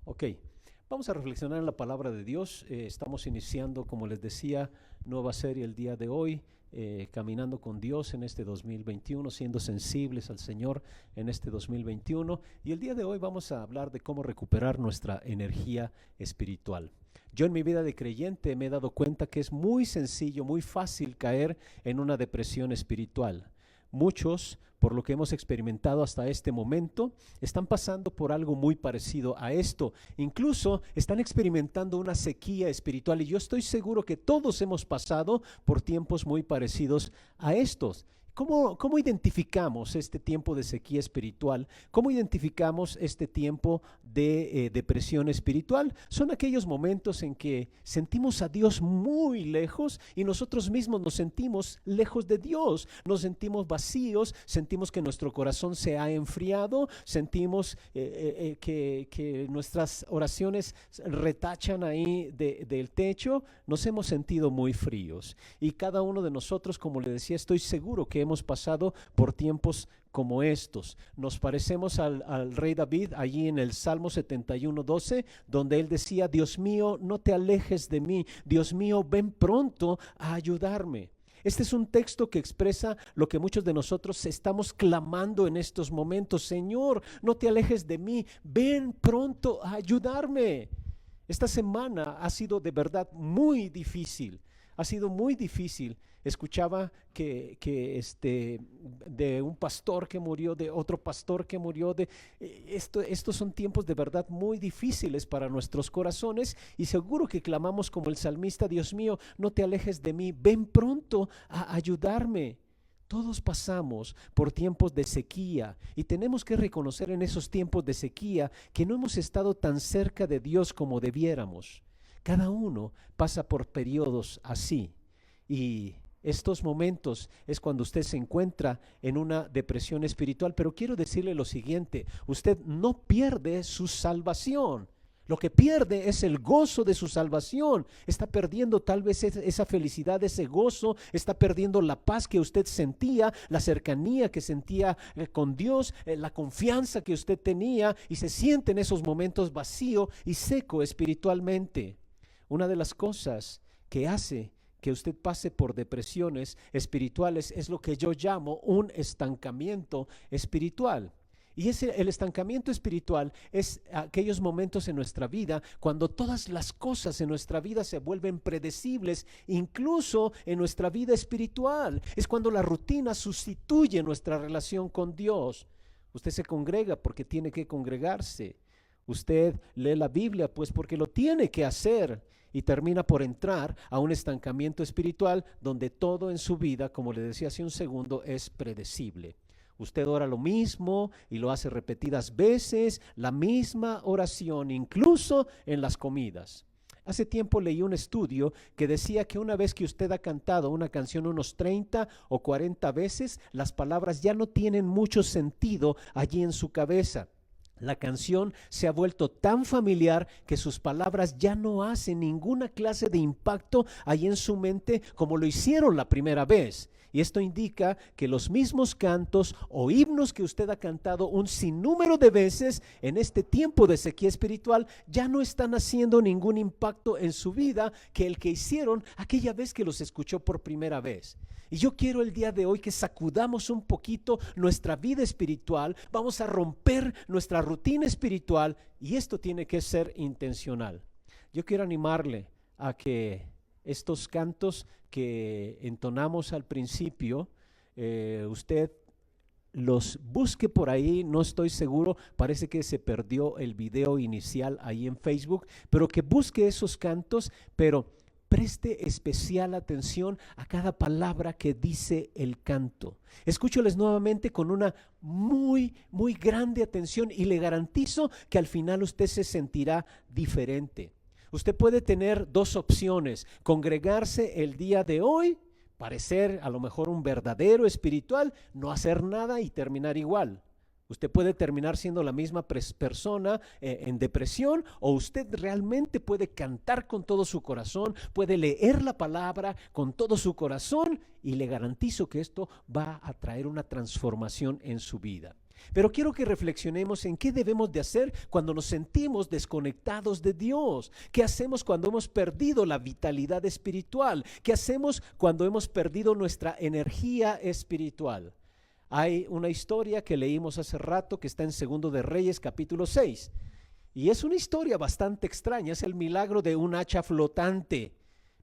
Ok, vamos a reflexionar en la palabra de Dios. Estamos iniciando, como les decía, nueva serie el día de hoy, caminando con Dios en este 2021, siendo sensibles al Señor en este 2021. Y el día de hoy vamos a hablar de cómo recuperar nuestra energía espiritual. Yo en mi vida de creyente me he dado cuenta que es muy sencillo, muy fácil caer en una depresión espiritual. Muchos, por lo que hemos experimentado hasta este momento, están pasando por algo muy parecido a esto. Incluso están experimentando una sequía espiritual y yo estoy seguro que todos hemos pasado por tiempos muy parecidos a estos. ¿Cómo identificamos este tiempo de sequía espiritual? ¿Cómo identificamos este tiempo de depresión espiritual? Son aquellos momentos en que sentimos a Dios muy lejos y nosotros mismos nos sentimos lejos de Dios. Nos sentimos vacíos, sentimos que nuestro corazón se ha enfriado, sentimos que nuestras oraciones retachan ahí del techo. Nos hemos sentido muy fríos. Y cada uno de nosotros, como le decía, estoy seguro que hemos pasado por tiempos como estos. Nos parecemos al rey David allí en el Salmo 71:12, donde él decía: Dios mío, no te alejes de mí, Dios mío, ven pronto a ayudarme. Este es un texto que expresa lo que muchos de nosotros estamos clamando en estos momentos: Señor, no te alejes de mí, ven pronto a ayudarme. Esta semana ha sido de verdad muy difícil. Ha sido muy difícil. Escuchaba que de un pastor que murió, de otro pastor que murió. Estos son tiempos de verdad muy difíciles para nuestros corazones y seguro que clamamos como el salmista: Dios mío, no te alejes de mí, ven pronto a ayudarme. Todos pasamos por tiempos de sequía y tenemos que reconocer en esos tiempos de sequía que no hemos estado tan cerca de Dios como debiéramos. Cada uno pasa por periodos así y estos momentos es cuando usted se encuentra en una depresión espiritual. Pero quiero decirle lo siguiente: usted no pierde su salvación. Lo que pierde es el gozo de su salvación. Está perdiendo tal vez esa felicidad, ese gozo. Está perdiendo la paz que usted sentía, la cercanía que sentía con Dios, la confianza que usted tenía, y se siente en esos momentos vacío y seco espiritualmente. Una de las cosas que hace que usted pase por depresiones espirituales es lo que yo llamo un estancamiento espiritual. Y el estancamiento espiritual es aquellos momentos en nuestra vida cuando todas las cosas en nuestra vida se vuelven predecibles, incluso en nuestra vida espiritual. Es cuando la rutina sustituye nuestra relación con Dios. Usted se congrega porque tiene que congregarse. Usted lee la Biblia pues porque lo tiene que hacer, y termina por entrar a un estancamiento espiritual donde todo en su vida, como le decía hace un segundo, es predecible. Usted ora lo mismo y lo hace repetidas veces, la misma oración, incluso en las comidas. Hace tiempo leí un estudio que decía que una vez que usted ha cantado una canción unos 30 o 40 veces, las palabras ya no tienen mucho sentido allí en su cabeza. La canción se ha vuelto tan familiar que sus palabras ya no hacen ninguna clase de impacto ahí en su mente como lo hicieron la primera vez. Y esto indica que los mismos cantos o himnos que usted ha cantado un sinnúmero de veces en este tiempo de sequía espiritual ya no están haciendo ningún impacto en su vida que el que hicieron aquella vez que los escuchó por primera vez. Y yo quiero el día de hoy que sacudamos un poquito nuestra vida espiritual. Vamos a romper nuestra rutina espiritual y esto tiene que ser intencional. Yo quiero animarle a que estos cantos que entonamos al principio, usted los busque por ahí. No estoy seguro, parece que se perdió el video inicial ahí en Facebook, pero que busque esos cantos, pero preste especial atención a cada palabra que dice el canto. Escúcholes nuevamente con una muy grande atención y le garantizo que al final usted se sentirá diferente. Usted puede tener dos opciones: congregarse el día de hoy, parecer a lo mejor un verdadero espiritual, no hacer nada y terminar igual. Usted puede terminar siendo la misma persona en depresión, o usted realmente puede cantar con todo su corazón, puede leer la palabra con todo su corazón y le garantizo que esto va a traer una transformación en su vida. Pero quiero que reflexionemos en qué debemos de hacer cuando nos sentimos desconectados de Dios. ¿Qué hacemos cuando hemos perdido la vitalidad espiritual? ¿Qué hacemos cuando hemos perdido nuestra energía espiritual? Hay una historia que leímos hace rato que está en Segundo de Reyes capítulo 6. Y es una historia bastante extraña, es el milagro de un hacha flotante.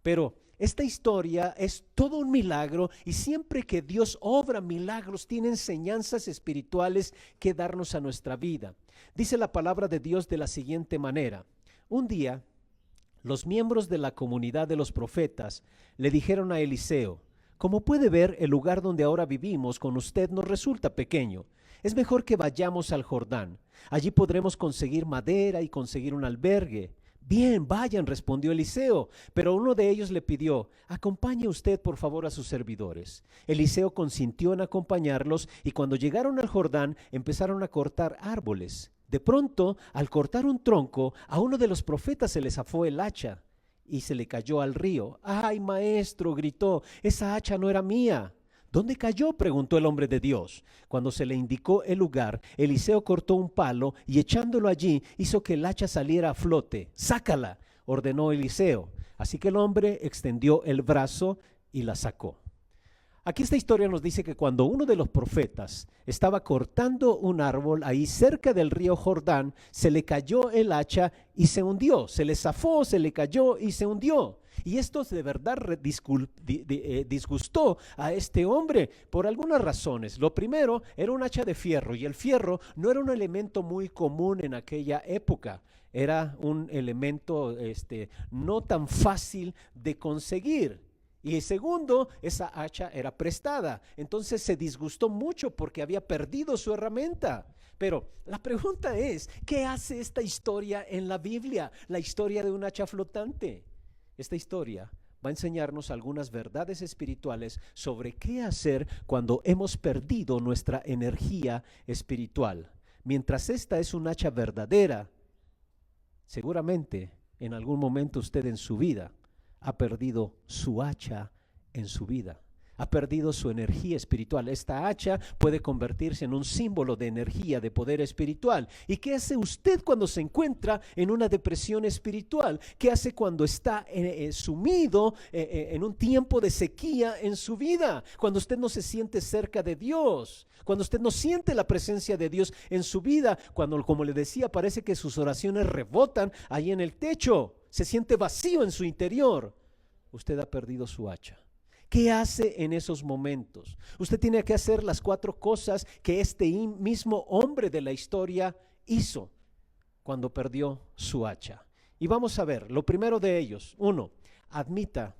Pero esta historia es todo un milagro y siempre que Dios obra milagros tiene enseñanzas espirituales que darnos a nuestra vida. Dice la palabra de Dios de la siguiente manera: un día los miembros de la comunidad de los profetas le dijeron a Eliseo: como puede ver, el lugar donde ahora vivimos con usted nos resulta pequeño. Es mejor que vayamos al Jordán. Allí podremos conseguir madera y conseguir un albergue. Bien, vayan, respondió Eliseo, pero uno de ellos le pidió: acompañe usted por favor a sus servidores. Eliseo consintió en acompañarlos y cuando llegaron al Jordán empezaron a cortar árboles. De pronto, al cortar un tronco, a uno de los profetas se le zafó el hacha y se le cayó al río. ¡Ay, maestro!, gritó, esa hacha no era mía. ¿Dónde cayó?, preguntó el hombre de Dios. Cuando se le indicó el lugar, Eliseo cortó un palo y echándolo allí hizo que el hacha saliera a flote. ¡Sácala!, ordenó Eliseo. Así que el hombre extendió el brazo y la sacó. Aquí esta historia nos dice que cuando uno de los profetas estaba cortando un árbol ahí cerca del río Jordán, se le cayó el hacha y se hundió, se le zafó, se le cayó y se hundió. Y esto de verdad disgustó a este hombre por algunas razones. Lo primero, era un hacha de fierro y el fierro no era un elemento muy común en aquella época. Era un elemento no tan fácil de conseguir. Y segundo, esa hacha era prestada. Entonces se disgustó mucho porque había perdido su herramienta. Pero la pregunta es, ¿qué hace esta historia en la Biblia? La historia de un hacha flotante. Esta historia va a enseñarnos algunas verdades espirituales sobre qué hacer cuando hemos perdido nuestra energía espiritual. Mientras esta es un hacha verdadera, seguramente en algún momento usted en su vida ha perdido su hacha en su vida, ha perdido su energía espiritual. Esta hacha puede convertirse en un símbolo de energía, de poder espiritual. ¿Y qué hace usted cuando se encuentra en una depresión espiritual? ¿Qué hace cuando está sumido en un tiempo de sequía en su vida? Cuando usted no se siente cerca de Dios, cuando usted no siente la presencia de Dios en su vida, cuando, como le decía, parece que sus oraciones rebotan ahí en el techo, se siente vacío en su interior. Usted ha perdido su hacha. ¿Qué hace en esos momentos? Usted tiene que hacer las 4 cosas que este mismo hombre de la historia hizo cuando perdió su hacha. Y vamos a ver, lo primero de ellos: 1, admita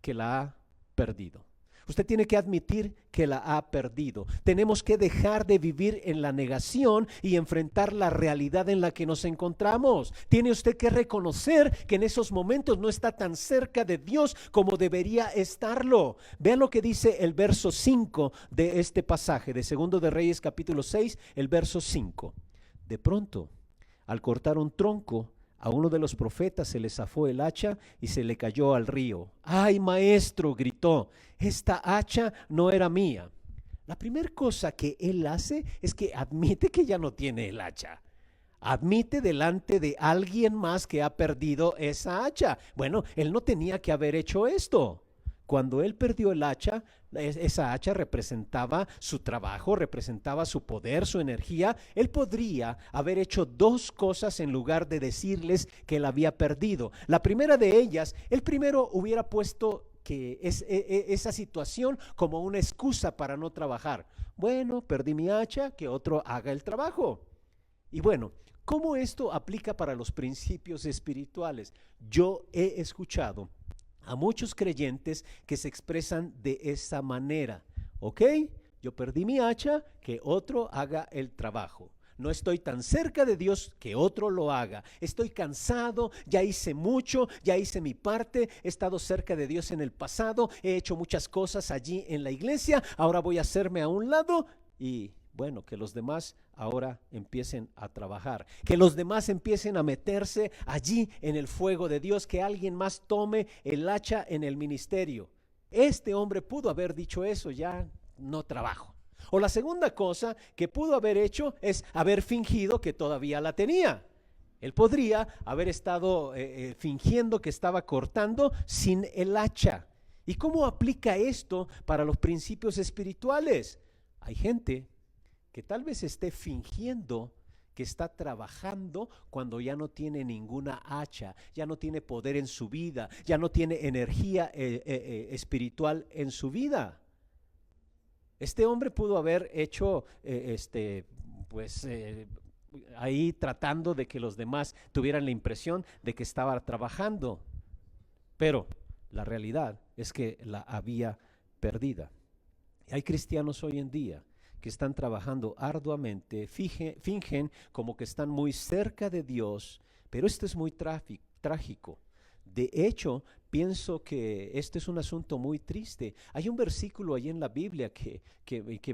que la ha perdido. Usted tiene que admitir que la ha perdido. Tenemos que dejar de vivir en la negación y enfrentar la realidad en la que nos encontramos. Tiene usted que reconocer que en esos momentos no está tan cerca de Dios como debería estarlo. Vean lo que dice el verso 5 de este pasaje de Segundo de Reyes capítulo 6, el verso 5. De pronto, al cortar un tronco, a uno de los profetas se le zafó el hacha y se le cayó al río. ¡Ay, maestro!, gritó, esta hacha no era mía. La primera cosa que él hace es que admite que ya no tiene el hacha. Admite delante de alguien más que ha perdido esa hacha. Bueno, él no tenía que haber hecho esto. Cuando él perdió el hacha, esa hacha representaba su trabajo, representaba su poder, su energía. Él podría haber hecho 2 cosas en lugar de decirles que la había perdido. La primera de ellas, él primero hubiera puesto que esa situación como una excusa para no trabajar. Bueno, perdí mi hacha, que otro haga el trabajo. Y bueno, ¿cómo esto aplica para los principios espirituales? Yo he escuchado a muchos creyentes que se expresan de esa manera. ¿Ok? Yo perdí mi hacha, que otro haga el trabajo. No estoy tan cerca de Dios, que otro lo haga. Estoy cansado, ya hice mucho, ya hice mi parte, he estado cerca de Dios en el pasado, he hecho muchas cosas allí en la iglesia, ahora voy a hacerme a un lado y bueno, que los demás ahora empiecen a trabajar, que los demás empiecen a meterse allí en el fuego de Dios, que alguien más tome el hacha en el ministerio. Este hombre pudo haber dicho eso: ya no trabajo. O la segunda cosa que pudo haber hecho es haber fingido que todavía la tenía. Él podría haber estado fingiendo que estaba cortando sin el hacha. ¿Y cómo aplica esto para los principios espirituales? Hay gente que tal vez esté fingiendo que está trabajando cuando ya no tiene ninguna hacha, ya no tiene poder en su vida, ya no tiene energía espiritual en su vida. Este hombre pudo haber hecho, ahí tratando de que los demás tuvieran la impresión de que estaba trabajando, pero la realidad es que la había perdida. Hay cristianos hoy en día que están trabajando arduamente, fingen como que están muy cerca de Dios, pero esto es muy trágico. De hecho, pienso que este es un asunto muy triste. Hay un versículo ahí en la Biblia que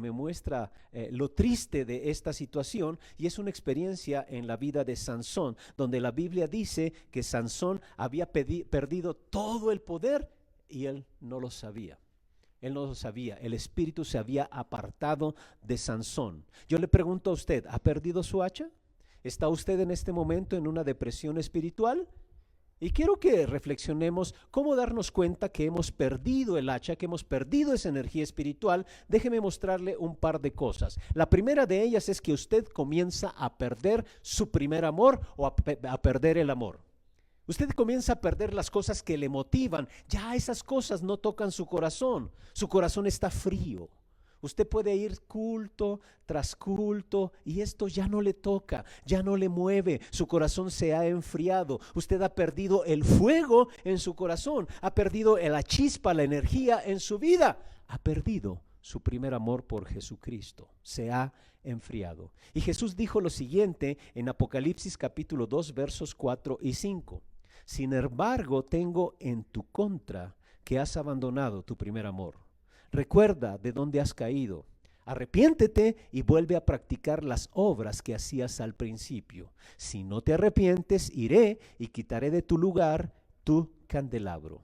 me muestra lo triste de esta situación, y es una experiencia en la vida de Sansón, donde la Biblia dice que Sansón había perdido todo el poder y él no lo sabía. Él no lo sabía, el espíritu se había apartado de Sansón. Yo le pregunto a usted, ¿ha perdido su hacha? ¿Está usted en este momento en una depresión espiritual? Y quiero que reflexionemos cómo darnos cuenta que hemos perdido el hacha, que hemos perdido esa energía espiritual. Déjeme mostrarle un par de cosas. La primera de ellas es que usted comienza a perder su primer amor o a perder el amor. Usted comienza a perder las cosas que le motivan. Ya esas cosas no tocan su corazón. Su corazón está frío. Usted puede ir culto tras culto y esto ya no le toca, ya no le mueve. Su corazón se ha enfriado. Usted ha perdido el fuego en su corazón. Ha perdido la chispa, la energía en su vida. Ha perdido su primer amor por Jesucristo. Se ha enfriado. Y Jesús dijo lo siguiente en Apocalipsis capítulo 2 versos 4 y 5. Sin embargo, tengo en tu contra que has abandonado tu primer amor. Recuerda de dónde has caído. Arrepiéntete y vuelve a practicar las obras que hacías al principio. Si no te arrepientes, iré y quitaré de tu lugar tu candelabro.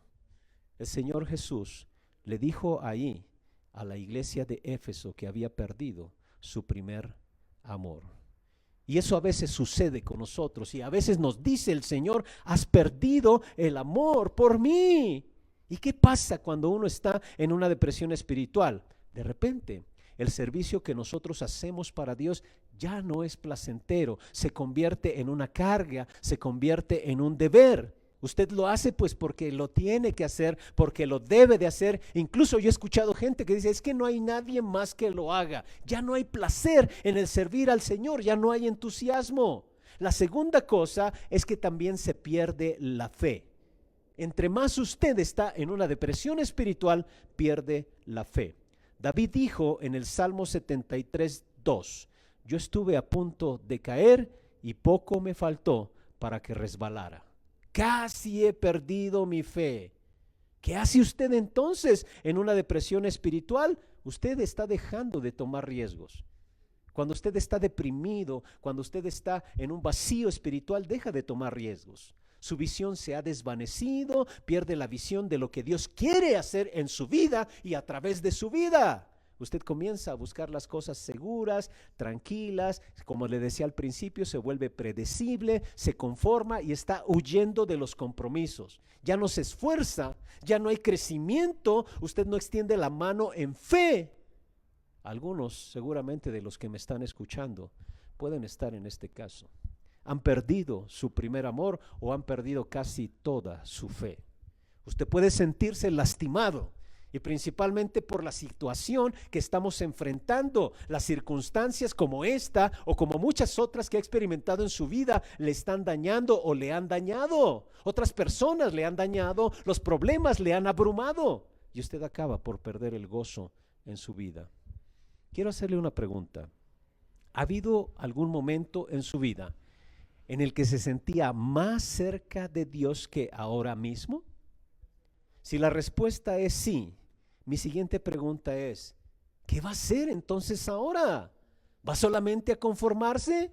El Señor Jesús le dijo ahí a la iglesia de Éfeso que había perdido su primer amor. Y eso a veces sucede con nosotros, y a veces nos dice el Señor, has perdido el amor por mí. ¿Y qué pasa cuando uno está en una depresión espiritual? De repente, el servicio que nosotros hacemos para Dios ya no es placentero, se convierte en una carga, se convierte en un deber. Usted lo hace pues porque lo tiene que hacer, porque lo debe de hacer. Incluso yo he escuchado gente que dice, es que no hay nadie más que lo haga. Ya no hay placer en el servir al Señor, ya no hay entusiasmo. La segunda cosa es que también se pierde la fe. Entre más usted está en una depresión espiritual, pierde la fe. David dijo en el Salmo 73:2, yo estuve a punto de caer y poco me faltó para que resbalara. Casi he perdido mi fe. ¿Qué hace usted entonces en una depresión espiritual? Usted está dejando de tomar riesgos. Cuando usted está deprimido, cuando usted está en un vacío espiritual, deja de tomar riesgos. Su visión se ha desvanecido, pierde la visión de lo que Dios quiere hacer en su vida y a través de su vida. Usted comienza a buscar las cosas seguras, tranquilas, como le decía al principio, se vuelve predecible, se conforma y está huyendo de los compromisos. Ya no se esfuerza, ya no hay crecimiento, usted no extiende la mano en fe. Algunos, seguramente de los que me están escuchando, pueden estar en este caso. Han perdido su primer amor o han perdido casi toda su fe. Usted puede sentirse lastimado. Y principalmente por la situación que estamos enfrentando, las circunstancias como esta o como muchas otras que ha experimentado en su vida le están dañando o le han dañado. Otras personas le han dañado, los problemas le han abrumado y usted acaba por perder el gozo en su vida. Quiero hacerle una pregunta. ¿Ha habido algún momento en su vida en el que se sentía más cerca de Dios que ahora mismo? Si la respuesta es sí, mi siguiente pregunta es, ¿qué va a hacer entonces ahora? ¿Va solamente a conformarse?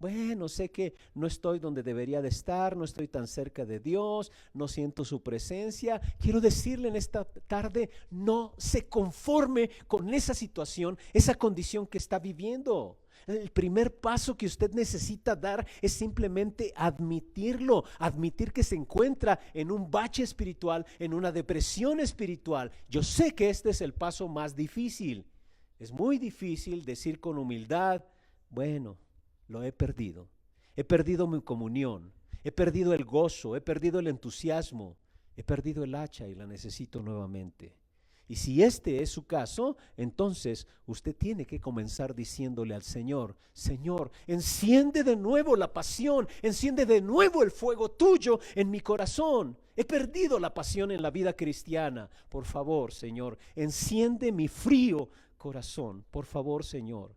Bueno, sé que no estoy donde debería de estar, no estoy tan cerca de Dios, no siento su presencia. Quiero decirle en esta tarde, no se conforme con esa situación, esa condición que está viviendo. El primer paso que usted necesita dar es simplemente admitirlo, admitir que se encuentra en un bache espiritual, en una depresión espiritual. Yo sé que este es el paso más difícil. Es muy difícil decir con humildad, bueno, lo he perdido mi comunión, he perdido el gozo, he perdido el entusiasmo, he perdido el hacha y la necesito nuevamente. Y si este es su caso, entonces usted tiene que comenzar diciéndole al Señor, Señor, enciende de nuevo la pasión, enciende de nuevo el fuego tuyo en mi corazón. He perdido la pasión en la vida cristiana. Por favor, Señor, enciende mi frío corazón. Por favor, Señor,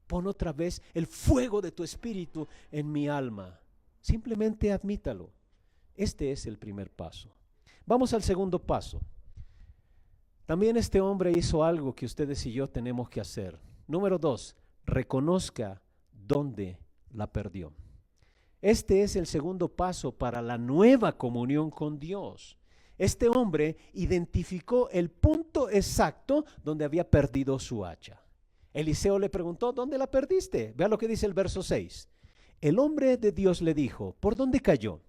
pon otra vez el fuego de tu espíritu en mi alma. Simplemente admítalo. Este es el primer paso. Vamos al segundo paso. También este hombre hizo algo que ustedes y yo tenemos que hacer. Número 2, reconozca dónde la perdió. Este es el segundo paso para la nueva comunión con Dios. Este hombre identificó el punto exacto donde había perdido su hacha. Eliseo le preguntó, ¿dónde la perdiste? Vea lo que dice el verso 6. El hombre de Dios le dijo, ¿por dónde cayó?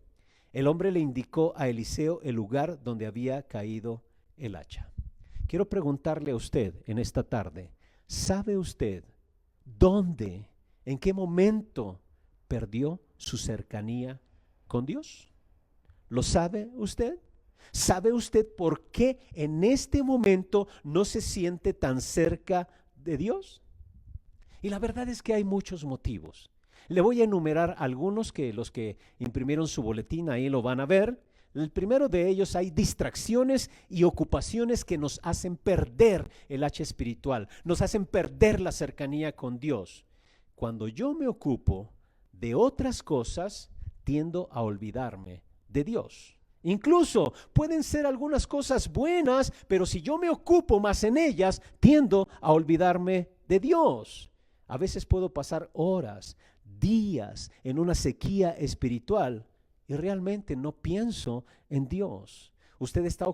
El hombre le indicó a Eliseo el lugar donde había caído el hacha. Quiero preguntarle a usted en esta tarde, ¿sabe usted dónde, en qué momento perdió su cercanía con Dios? ¿Lo sabe usted? ¿Sabe usted por qué en este momento no se siente tan cerca de Dios? Y la verdad es que hay muchos motivos. Le voy a enumerar algunos que los que imprimieron su boletín ahí lo van a ver. El primero de ellos, hay distracciones y ocupaciones que nos hacen perder el hacha espiritual, nos hacen perder la cercanía con Dios. Cuando yo me ocupo de otras cosas, tiendo a olvidarme de Dios. Incluso pueden ser algunas cosas buenas, pero si yo me ocupo más en ellas, tiendo a olvidarme de Dios. A veces puedo pasar horas, días en una sequía espiritual y realmente no pienso en Dios. Usted está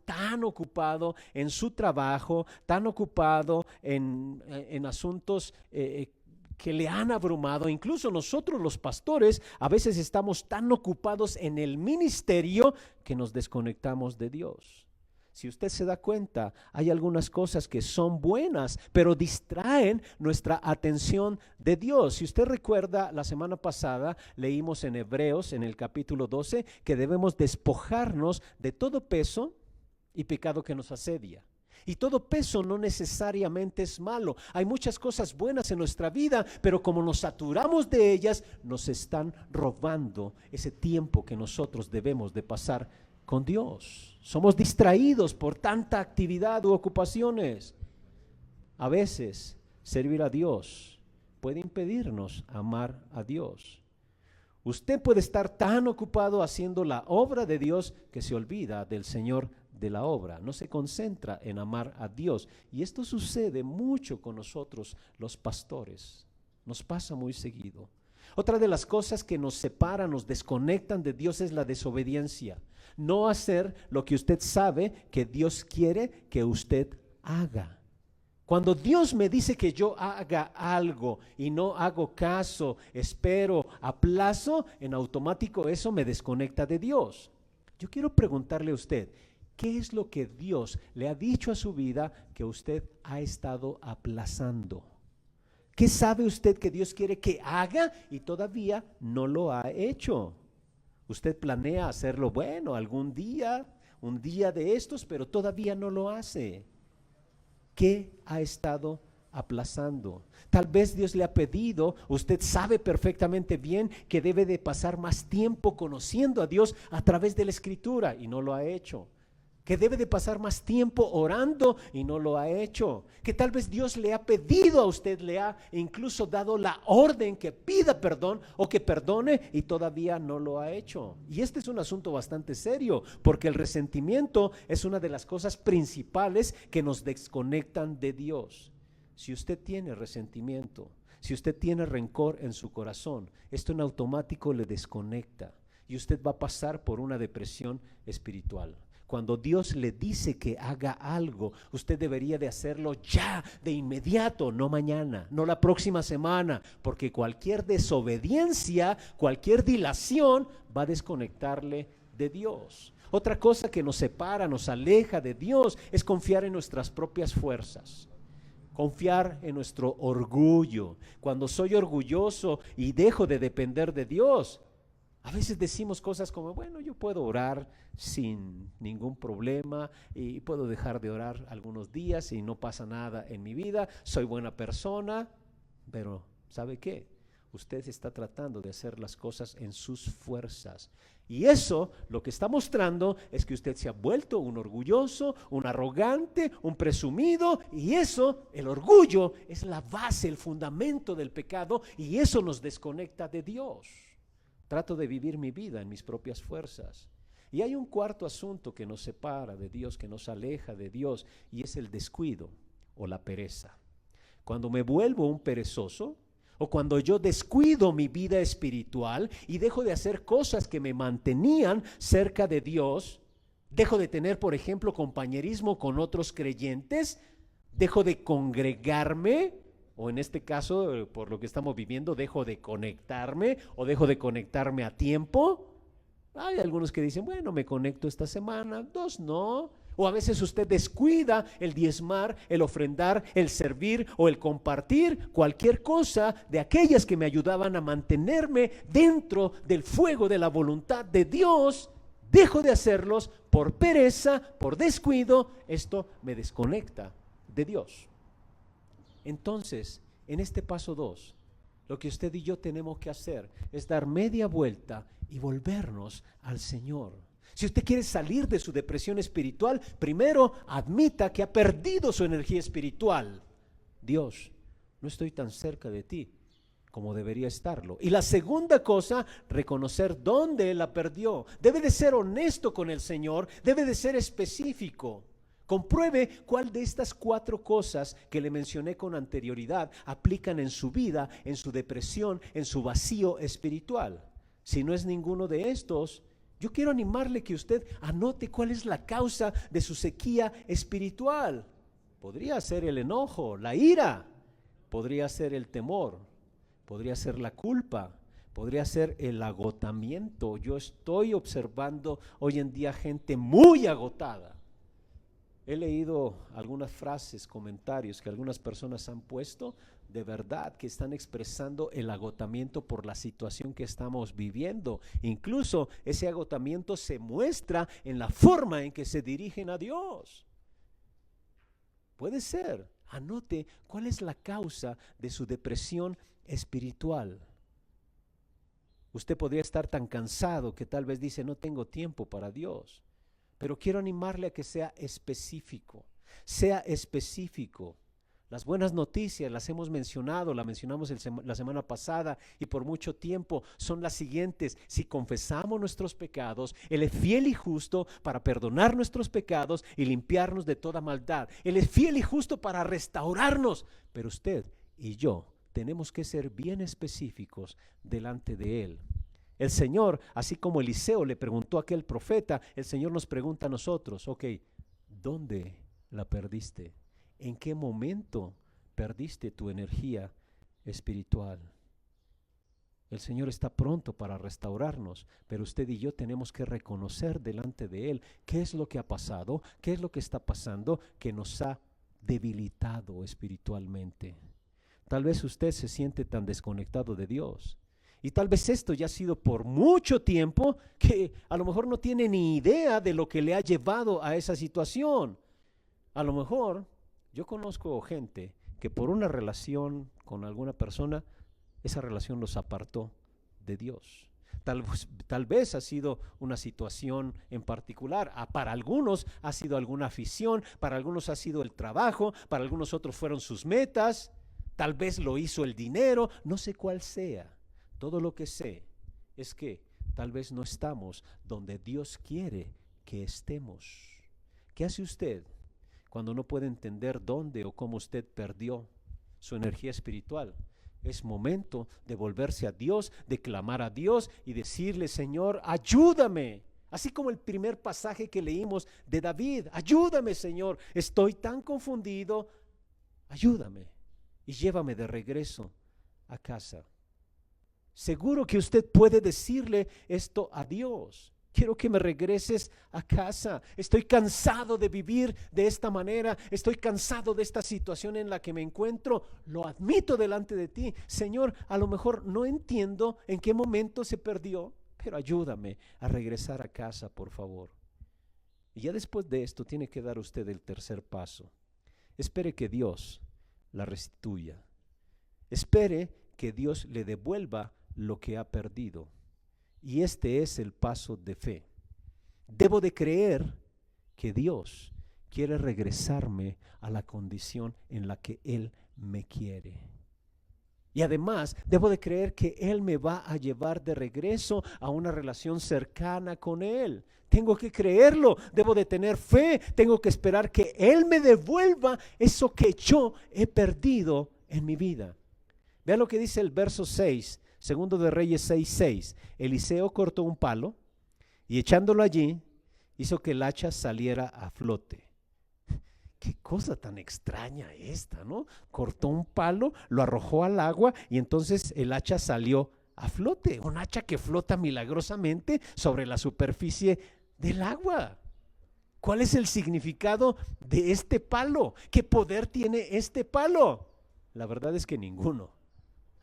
tan ocupado en su trabajo, tan ocupado en asuntos que le han abrumado. Incluso nosotros los pastores a veces estamos tan ocupados en el ministerio que nos desconectamos de Dios. Si usted se da cuenta, hay algunas cosas que son buenas, pero distraen nuestra atención de Dios. Si usted recuerda, la semana pasada leímos en Hebreos, en el capítulo 12, que debemos despojarnos de todo peso y pecado que nos asedia. Y todo peso no necesariamente es malo. Hay muchas cosas buenas en nuestra vida, pero como nos saturamos de ellas, nos están robando ese tiempo que nosotros debemos de pasar con Dios. Somos distraídos por tanta actividad u ocupaciones. A veces servir a Dios puede impedirnos amar a Dios. Usted puede estar tan ocupado haciendo la obra de Dios que se olvida del Señor de la obra, no se concentra en amar a Dios. Y esto sucede mucho con nosotros los pastores, nos pasa muy seguido. Otra de las cosas que nos separan, nos desconectan de Dios es la desobediencia. No hacer lo que usted sabe que Dios quiere que usted haga. Cuando Dios me dice que yo haga algo y no hago caso, espero, aplazo, en automático eso me desconecta de Dios. Yo quiero preguntarle a usted, ¿qué es lo que Dios le ha dicho a su vida que usted ha estado aplazando? ¿Qué sabe usted que Dios quiere que haga y todavía no lo ha hecho? Usted planea hacerlo, bueno, algún día, un día de estos, pero todavía no lo hace. ¿Qué ha estado aplazando? Tal vez Dios le ha pedido, usted sabe perfectamente bien que debe de pasar más tiempo conociendo a Dios a través de la Escritura y no lo ha hecho. Que debe de pasar más tiempo orando y no lo ha hecho. Que tal vez Dios le ha pedido a usted, le ha incluso dado la orden que pida perdón o que perdone y todavía no lo ha hecho. Y este es un asunto bastante serio, porque el resentimiento es una de las cosas principales que nos desconectan de Dios. Si usted tiene resentimiento, Si usted tiene rencor en su corazón, esto en automático le desconecta y usted va a pasar por una depresión espiritual. Cuando Dios le dice que haga algo, usted debería de hacerlo ya, de inmediato, no mañana, no la próxima semana, porque cualquier desobediencia, cualquier dilación va a desconectarle de Dios. Otra cosa que nos separa, nos aleja de Dios, es confiar en nuestras propias fuerzas. Confiar en nuestro orgullo. Cuando soy orgulloso y dejo de depender de Dios, a veces decimos cosas como, bueno, yo puedo orar sin ningún problema y puedo dejar de orar algunos días y no pasa nada en mi vida, soy buena persona, pero ¿sabe qué? Usted está tratando de hacer las cosas en sus fuerzas. Y eso lo que está mostrando es que usted se ha vuelto un orgulloso, un arrogante, un presumido, y eso, el orgullo, es la base, el fundamento del pecado, y eso nos desconecta de Dios. Trato de vivir mi vida en mis propias fuerzas. Y hay un cuarto asunto que nos separa de Dios, que nos aleja de Dios, y es el descuido o la pereza. Cuando me vuelvo un perezoso, o cuando yo descuido mi vida espiritual y dejo de hacer cosas que me mantenían cerca de Dios, dejo de tener, por ejemplo, compañerismo con otros creyentes, dejo de congregarme, o en este caso, por lo que estamos viviendo, dejo de conectarme o dejo de conectarme a tiempo. Hay algunos que dicen, bueno, me conecto esta semana, 2 no. O a veces usted descuida el diezmar, el ofrendar, el servir o el compartir cualquier cosa de aquellas que me ayudaban a mantenerme dentro del fuego de la voluntad de Dios. Dejo de hacerlos por pereza, por descuido. Esto me desconecta de Dios. Entonces, en este paso 2, lo que usted y yo tenemos que hacer es dar media vuelta y volvernos al Señor. Si usted quiere salir de su depresión espiritual, primero admita que ha perdido su energía espiritual. Dios, no estoy tan cerca de ti como debería estarlo. Y la segunda cosa, reconocer dónde la perdió. Debe de ser honesto con el Señor, debe de ser específico. Compruebe cuál de estas 4 cosas que le mencioné con anterioridad aplican en su vida, en su depresión, en su vacío espiritual. Si no es ninguno de estos, yo quiero animarle que usted anote cuál es la causa de su sequía espiritual. Podría ser el enojo, la ira, podría ser el temor, podría ser la culpa, podría ser el agotamiento. Yo estoy observando hoy en día gente muy agotada. He leído algunas frases, comentarios que algunas personas han puesto, de verdad que están expresando el agotamiento por la situación que estamos viviendo. Incluso ese agotamiento se muestra en la forma en que se dirigen a Dios. Puede ser, anote cuál es la causa de su depresión espiritual. Usted podría estar tan cansado que tal vez dice, no tengo tiempo para Dios. Pero quiero animarle a que sea específico, sea específico. Las buenas noticias las hemos mencionado, la mencionamos la semana pasada y por mucho tiempo, son las siguientes. Si confesamos nuestros pecados, Él es fiel y justo para perdonar nuestros pecados y limpiarnos de toda maldad. Él es fiel y justo para restaurarnos, pero usted y yo tenemos que ser bien específicos delante de Él. El Señor, así como Eliseo le preguntó a aquel profeta, el Señor nos pregunta a nosotros, ok, ¿dónde la perdiste? ¿En qué momento perdiste tu energía espiritual? El Señor está pronto para restaurarnos, pero usted y yo tenemos que reconocer delante de Él qué es lo que ha pasado, qué es lo que está pasando que nos ha debilitado espiritualmente. Tal vez usted se siente tan desconectado de Dios. Y tal vez esto ya ha sido por mucho tiempo que a lo mejor no tiene ni idea de lo que le ha llevado a esa situación. A lo mejor yo conozco gente que por una relación con alguna persona, esa relación los apartó de Dios. Tal vez ha sido una situación en particular. Para algunos ha sido alguna afición, para algunos ha sido el trabajo, para algunos otros fueron sus metas, tal vez lo hizo el dinero, no sé cuál sea. Todo lo que sé es que tal vez no estamos donde Dios quiere que estemos. ¿Qué hace usted cuando no puede entender dónde o cómo usted perdió su energía espiritual? es momento de volverse a Dios, de clamar a Dios y decirle: Señor, ayúdame. Así como el primer pasaje que leímos de David: ayúdame, Señor, estoy tan confundido, ayúdame y llévame de regreso a casa. Seguro que usted puede decirle esto a Dios: quiero que me regreses a casa. Estoy cansado de vivir de esta manera. Estoy cansado de esta situación en la que me encuentro. Lo admito delante de ti. Señor, a lo mejor no entiendo en qué momento se perdió, pero ayúdame a regresar a casa, por favor. Y ya después de esto tiene que dar usted el tercer paso. Espere que Dios la restituya. Espere que Dios le devuelva lo que ha perdido. Y este es el paso de fe. Debo de creer que Dios quiere regresarme a la condición en la que Él me quiere. Y además debo de creer que Él me va a llevar de regreso a una relación cercana con Él. Tengo que creerlo, debo de tener fe, tengo que esperar que Él me devuelva eso que yo he perdido en mi vida. Vean lo que dice el verso 6, Segundo de Reyes 6:6. Eliseo cortó un palo y echándolo allí hizo que el hacha saliera a flote. Qué cosa tan extraña esta, ¿no? Cortó un palo, lo arrojó al agua y entonces el hacha salió a flote. Un hacha que flota milagrosamente sobre la superficie del agua. ¿Cuál es el significado de este palo? ¿Qué poder tiene este palo? La verdad es que ninguno.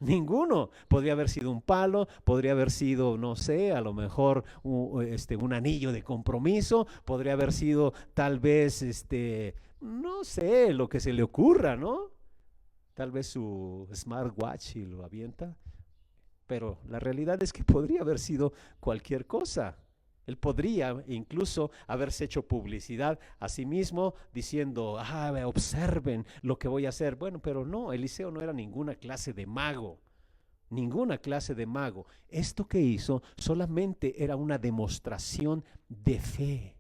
Ninguno. Podría haber sido un palo, podría haber sido, no sé, a lo mejor un anillo de compromiso, podría haber sido tal vez, no sé, lo que se le ocurra, ¿no? Tal vez su smartwatch y lo avienta. Pero la realidad es que podría haber sido cualquier cosa. Él podría incluso haberse hecho publicidad a sí mismo diciendo: observen lo que voy a hacer. Bueno, pero no, Eliseo no era ninguna clase de mago, ninguna clase de mago. Esto que hizo solamente era una demostración de fe.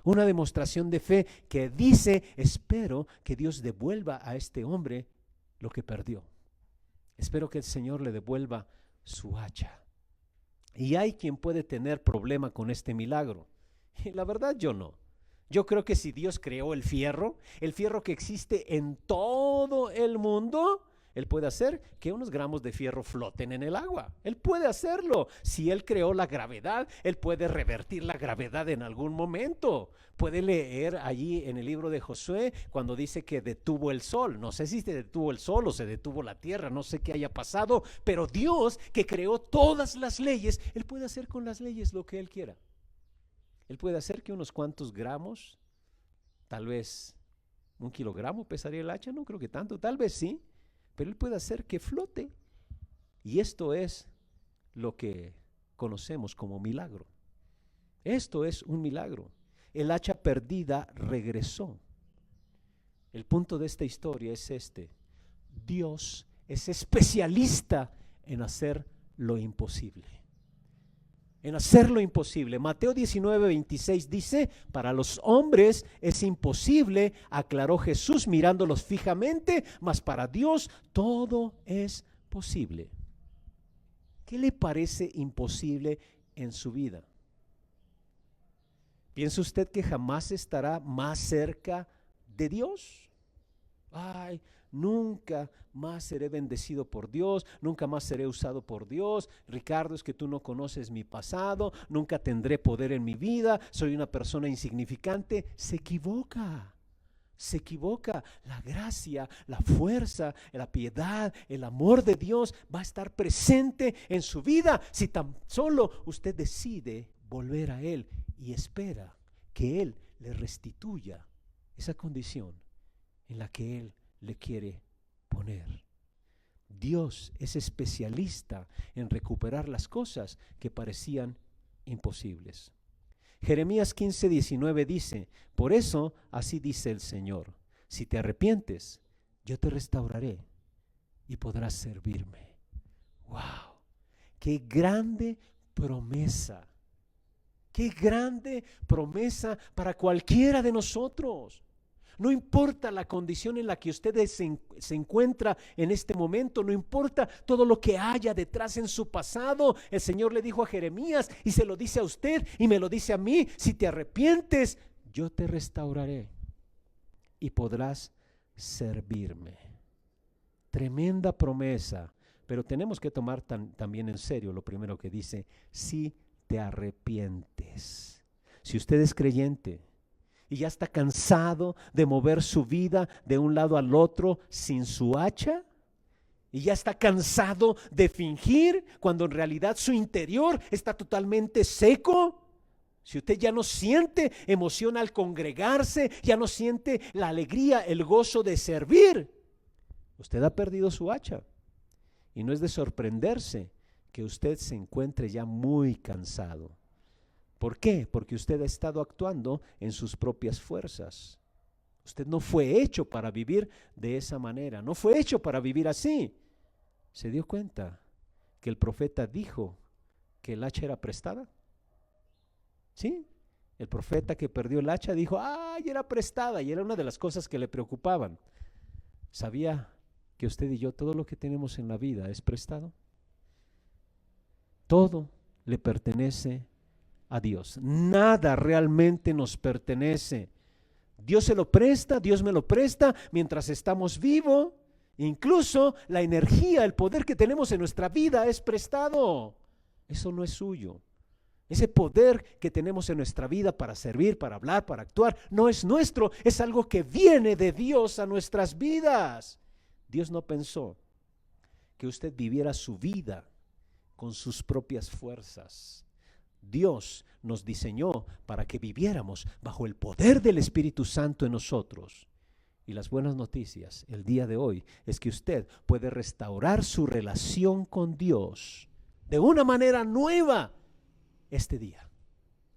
Una demostración de fe que dice: espero que Dios devuelva a este hombre lo que perdió. Espero que el Señor le devuelva su hacha. Y hay quien puede tener problema con este milagro. Y la verdad yo no. Yo creo que si Dios creó el fierro que existe en todo el mundo, Él puede hacer que unos gramos de fierro floten en el agua. Él puede hacerlo. Si Él creó la gravedad, Él puede revertir la gravedad en algún momento. Puede leer allí en el libro de Josué cuando dice que detuvo el sol. No sé si se detuvo el sol o se detuvo la tierra, no sé qué haya pasado, pero Dios, que creó todas las leyes, Él puede hacer con las leyes lo que Él quiera. Él puede hacer que unos cuantos gramos, tal vez 1 kilogramo pesaría el hacha, no creo que tanto, tal vez sí, pero Él puede hacer que flote. Y esto es lo que conocemos como milagro. Esto es un milagro. El hacha perdida regresó. El punto de esta historia es este: Dios es especialista en hacer lo imposible. En hacer lo imposible. Mateo 19:26 dice: para los hombres es imposible, aclaró Jesús mirándolos fijamente, mas para Dios todo es posible. ¿Qué le parece imposible en su vida? ¿Piensa usted que jamás estará más cerca de Dios? Ay, nunca más seré bendecido por Dios, nunca más seré usado por Dios. Ricardo, es que tú no conoces mi pasado, nunca tendré poder en mi vida, soy una persona insignificante. Se equivoca. Se equivoca. La gracia, la fuerza, la piedad, el amor de Dios va a estar presente en su vida si tan solo usted decide volver a Él y espera que Él le restituya esa condición en la que Él le quiere poner. Dios es especialista en recuperar las cosas que parecían imposibles. Jeremías 15:19 dice: por eso así dice el Señor, si te arrepientes, yo te restauraré y podrás servirme. ¡Wow! ¡Qué grande promesa! ¡Qué grande promesa para cualquiera de nosotros! No importa la condición en la que usted se encuentra en este momento, no importa todo lo que haya detrás en su pasado. El Señor le dijo a Jeremías y se lo dice a usted y me lo dice a mí: si te arrepientes, yo te restauraré y podrás servirme. Tremenda promesa, pero tenemos que tomar también en serio lo primero que dice: si te arrepientes. Si usted es creyente y ya está cansado de mover su vida de un lado al otro sin su hacha, y ya está cansado de fingir cuando en realidad su interior está totalmente seco, si usted ya no siente emoción al congregarse, ya no siente la alegría, el gozo de servir, usted ha perdido su hacha. Y no es de sorprenderse que usted se encuentre ya muy cansado. ¿Por qué? Porque usted ha estado actuando en sus propias fuerzas. Usted no fue hecho para vivir de esa manera, no fue hecho para vivir así. ¿Se dio cuenta que el profeta dijo que el hacha era prestada? ¿Sí? El profeta que perdió el hacha dijo: ¡ay, era prestada! Y era una de las cosas que le preocupaban. ¿Sabía que usted y yo, todo lo que tenemos en la vida es prestado? Todo le pertenece a Dios. Nada realmente nos pertenece. Dios se lo presta, Dios me lo presta mientras estamos vivos. Incluso la energía, el poder que tenemos en nuestra vida es prestado. Eso no es suyo. Ese poder que tenemos en nuestra vida para servir, para hablar, para actuar, no es nuestro. Es algo que viene de Dios a nuestras vidas. Dios no pensó que usted viviera su vida con sus propias fuerzas. Dios nos diseñó para que viviéramos bajo el poder del Espíritu Santo en nosotros. Y las buenas noticias el día de hoy es que usted puede restaurar su relación con Dios de una manera nueva este día.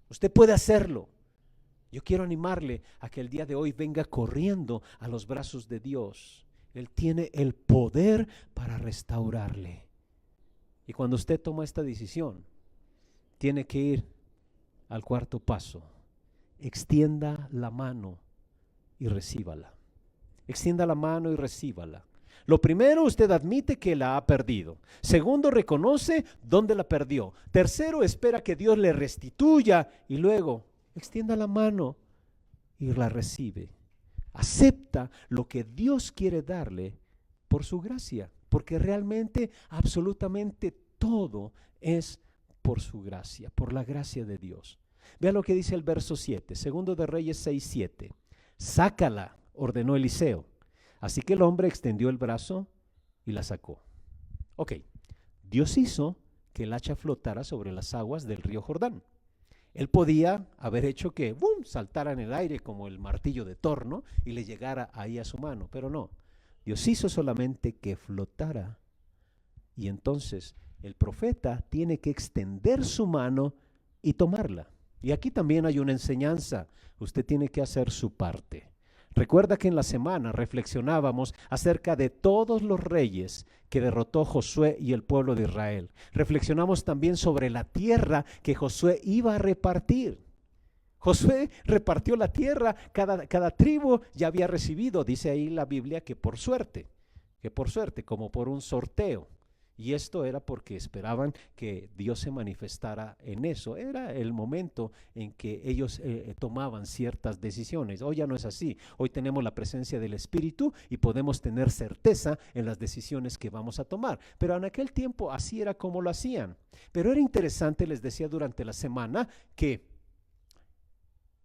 Usted puede hacerlo. Yo quiero animarle a que el día de hoy venga corriendo a los brazos de Dios. Él tiene el poder para restaurarle. Y cuando usted toma esta decisión, tiene que ir al cuarto paso. Extienda la mano y recíbala. Extienda la mano y recíbala. Lo primero, usted admite que la ha perdido. Segundo, reconoce dónde la perdió. Tercero, espera que Dios le restituya. Y luego, extienda la mano y la recibe. Acepta lo que Dios quiere darle por su gracia, porque realmente, absolutamente todo es por su gracia, por la gracia de Dios. Vea lo que dice el verso 7, segundo de Reyes 6:7. Sácala, ordenó Eliseo. Así que el hombre extendió el brazo y la sacó. Ok, Dios hizo que el hacha flotara sobre las aguas del río Jordán. Él podía haber hecho que saltara en el aire como el martillo de Thor, ¿no? Y le llegara ahí a su mano, pero no. Dios hizo solamente que flotara. Y entonces el profeta tiene que extender su mano y tomarla. Y aquí también hay una enseñanza. Usted tiene que hacer su parte. Recuerda que en la semana reflexionábamos acerca de todos los reyes que derrotó Josué y el pueblo de Israel. Reflexionamos también sobre la tierra que Josué iba a repartir. Josué repartió la tierra, cada tribu ya había recibido, dice ahí la Biblia, que por suerte, como por un sorteo. Y esto era porque esperaban que Dios se manifestara en eso. Era el momento en que ellos tomaban ciertas decisiones. Hoy ya no es así. Hoy tenemos la presencia del Espíritu y podemos tener certeza en las decisiones que vamos a tomar. Pero en aquel tiempo así era como lo hacían. Pero era interesante, les decía durante la semana, que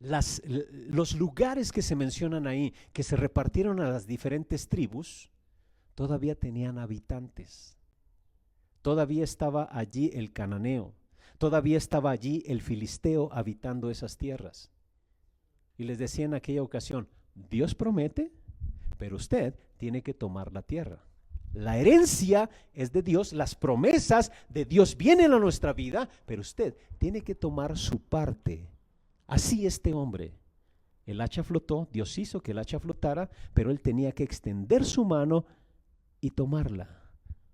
los lugares que se mencionan ahí, que se repartieron a las diferentes tribus, todavía tenían habitantes. Todavía estaba allí el cananeo, todavía estaba allí el filisteo habitando esas tierras. Y les decía en aquella ocasión: Dios promete, pero usted tiene que tomar la tierra. La herencia es de Dios, las promesas de Dios vienen a nuestra vida, pero usted tiene que tomar su parte. Así este hombre, el hacha flotó, Dios hizo que el hacha flotara, pero él tenía que extender su mano y tomarla.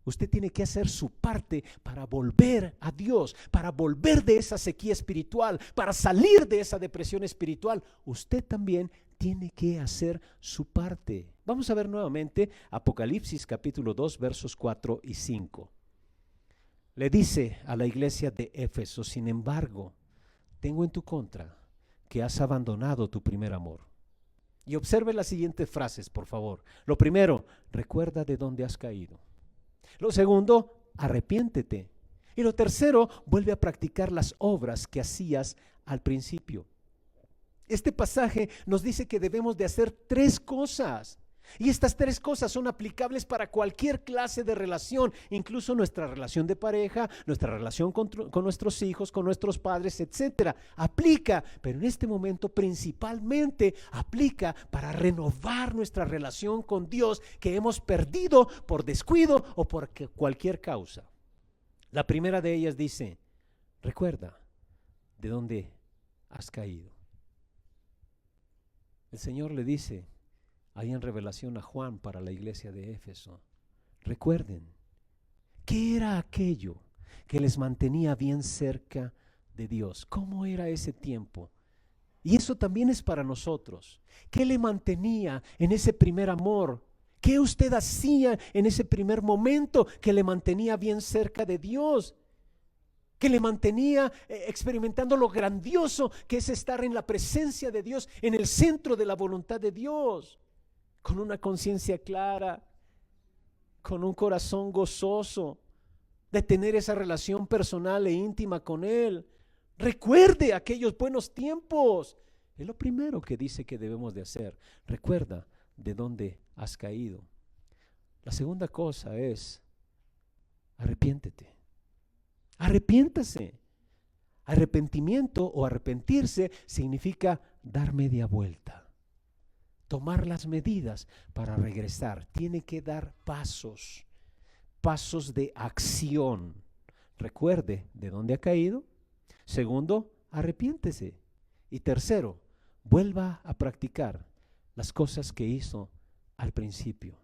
Usted tiene que hacer su parte para volver a Dios, para volver de esa sequía espiritual, para salir de esa depresión espiritual. Usted también tiene que hacer su parte. Vamos a ver nuevamente Apocalipsis capítulo 2 versos 4 y 5. Le dice a la iglesia de Éfeso: sin embargo, tengo en tu contra que has abandonado tu primer amor. Y observe las siguientes frases, por favor. Lo primero, recuerda de dónde has caído. Lo segundo, arrepiéntete. Y lo tercero, vuelve a practicar las obras que hacías al principio. Este pasaje nos dice que debemos de hacer 3 cosas. Y estas 3 cosas son aplicables para cualquier clase de relación, incluso nuestra relación de pareja, nuestra relación con nuestros hijos, con nuestros padres, etcétera. Aplica, pero en este momento principalmente aplica para renovar nuestra relación con Dios que hemos perdido por descuido o por cualquier causa. La primera de ellas dice: recuerda de dónde has caído. El Señor le dice ahí en revelación a Juan para la iglesia de Éfeso: recuerden, ¿qué era aquello que les mantenía bien cerca de Dios? ¿Cómo era ese tiempo? Y eso también es para nosotros. ¿Qué le mantenía en ese primer amor? ¿Qué usted hacía en ese primer momento que le mantenía bien cerca de Dios? Que le mantenía experimentando lo grandioso que es estar en la presencia de Dios, en el centro de la voluntad de Dios, con una conciencia clara, con un corazón gozoso de tener esa relación personal e íntima con Él. Recuerde aquellos buenos tiempos. Es lo primero que dice que debemos de hacer. Recuerda de dónde has caído. La segunda cosa es: arrepiéntete. Arrepiéntase. Arrepentimiento o arrepentirse significa dar media vuelta, tomar las medidas para regresar. Tiene que dar pasos de acción. Recuerde de dónde ha caído. Segundo, arrepiéntese. Y tercero, vuelva a practicar las cosas que hizo al principio.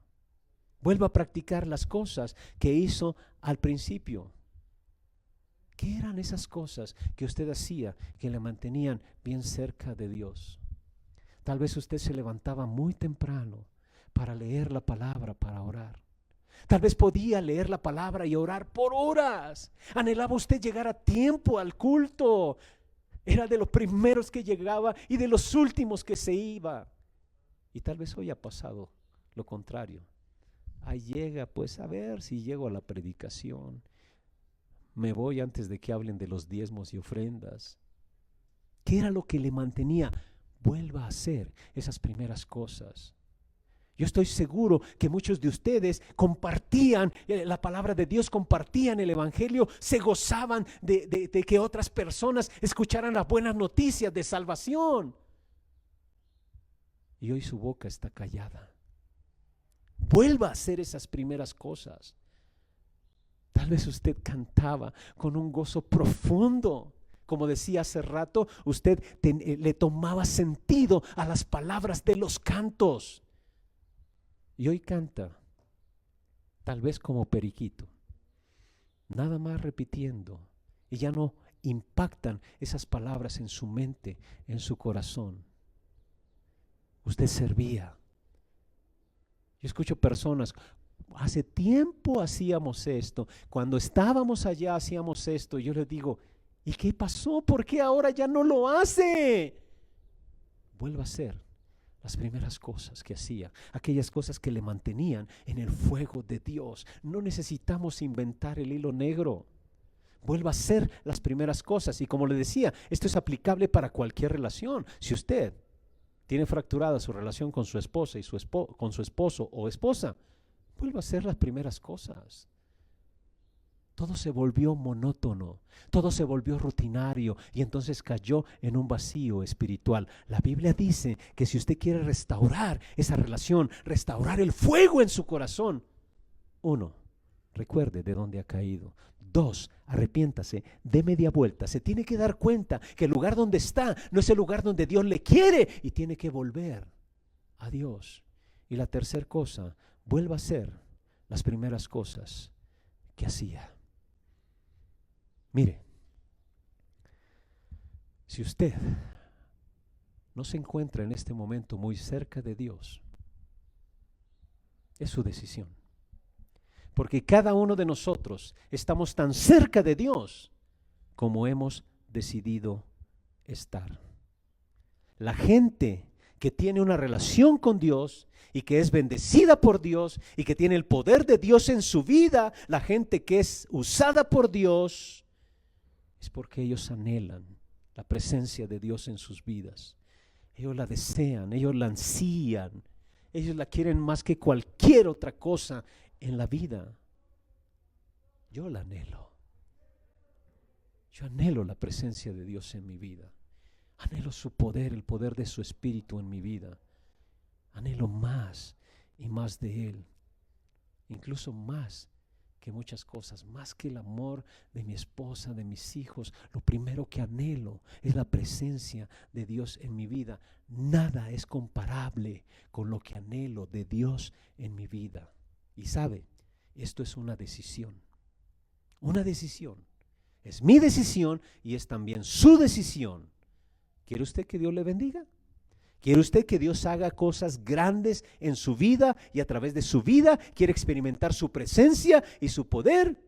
Vuelva a practicar las cosas que hizo al principio. ¿Qué eran esas cosas que usted hacía que le mantenían bien cerca de Dios? Tal vez usted se levantaba muy temprano para leer la palabra, para orar. Tal vez podía leer la palabra y orar por horas. Anhelaba usted llegar a tiempo al culto. Era de los primeros que llegaba y de los últimos que se iba. Y tal vez hoy ha pasado lo contrario. Ahí llega, pues a ver si llego a la predicación. Me voy antes de que hablen de los diezmos y ofrendas. ¿Qué era lo que le mantenía? Vuelva a hacer esas primeras cosas. Yo estoy seguro que muchos de ustedes compartían la palabra de Dios, compartían el evangelio, se gozaban de que otras personas escucharan las buenas noticias de salvación. Y hoy su boca está callada. Vuelva a hacer esas primeras cosas. Tal vez usted cantaba con un gozo profundo. Como decía hace rato, usted le tomaba sentido a las palabras de los cantos. Y hoy canta, tal vez como periquito, nada más repitiendo. Y ya no impactan esas palabras en su mente, en su corazón. Usted servía. Yo escucho personas: hace tiempo hacíamos esto, cuando estábamos allá hacíamos esto. Yo les digo: ¿y qué pasó? ¿Por qué ahora ya no lo hace? Vuelva a hacer las primeras cosas que hacía, aquellas cosas que le mantenían en el fuego de Dios. No necesitamos inventar el hilo negro. Vuelva a hacer las primeras cosas. Y como le decía, esto es aplicable para cualquier relación. Si usted tiene fracturada su relación con su esposa y con su esposo o esposa, vuelva a hacer las primeras cosas. Todo se volvió monótono, todo se volvió rutinario y entonces cayó en un vacío espiritual. La Biblia dice que si usted quiere restaurar esa relación, restaurar el fuego en su corazón, 1, recuerde de dónde ha caído. 2, arrepiéntase, dé media vuelta. Se tiene que dar cuenta que el lugar donde está no es el lugar donde Dios le quiere y tiene que volver a Dios. Y la tercera cosa, vuelva a hacer las primeras cosas que hacía. Mire, si usted no se encuentra en este momento muy cerca de Dios, es su decisión. Porque cada uno de nosotros estamos tan cerca de Dios como hemos decidido estar. La gente que tiene una relación con Dios y que es bendecida por Dios y que tiene el poder de Dios en su vida, la gente que es usada por Dios, es porque ellos anhelan la presencia de Dios en sus vidas. Ellos la desean, ellos la ansían, ellos la quieren más que cualquier otra cosa en la vida. Yo la anhelo. Yo anhelo la presencia de Dios en mi vida. Anhelo su poder, el poder de su Espíritu en mi vida. Anhelo más y más de Él. Incluso más que muchas cosas, más que el amor de mi esposa, de mis hijos. Lo primero que anhelo es la presencia de Dios en mi vida. Nada es comparable con lo que anhelo de Dios en mi vida. Y sabe, esto es una decisión. Una decisión. Es mi decisión y es también su decisión. ¿Quiere usted que Dios le bendiga? ¿Quiere usted que Dios haga cosas grandes en su vida y a través de su vida quiere experimentar su presencia y su poder?